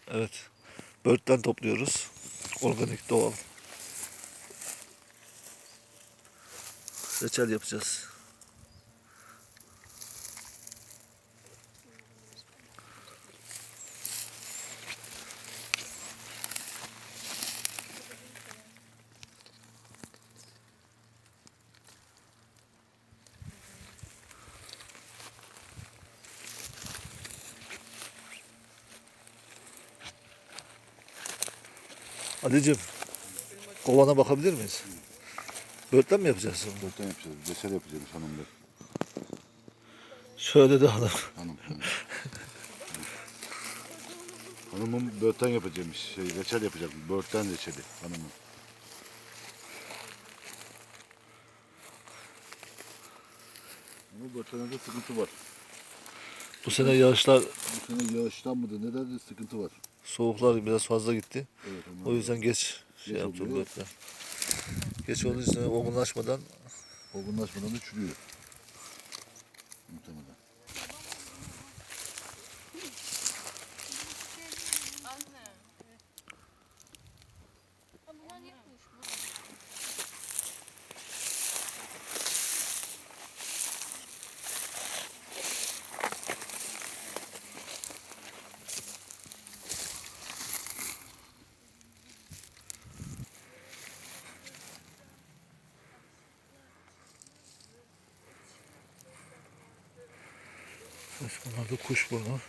Evet. Börtten topluyoruz. Organik, doğal. Reçel yapacağız. Ali'cim, kovana bakabilir miyiz? Börtten mi yapacağız onu? Börtten yapacağız. Reçel yapacağız hanımla. Şöyle de hanım. Hanım. Hanımın börtten yapacağımız reçel yapacak. Börtten reçeli hanımın. Ama börtende sıkıntı var. Bu sene yağışlar, Bu sene yağıştan mıdır? Neden de sıkıntı var. soğuklar biraz fazla gitti. Evet, O yüzden geç yaptım oluyor. börtten. Geç olduğu için olgunlaşmadan Olgunlaşmadan da çürüyor. Muhtemelen. bunlar da kuşburnu.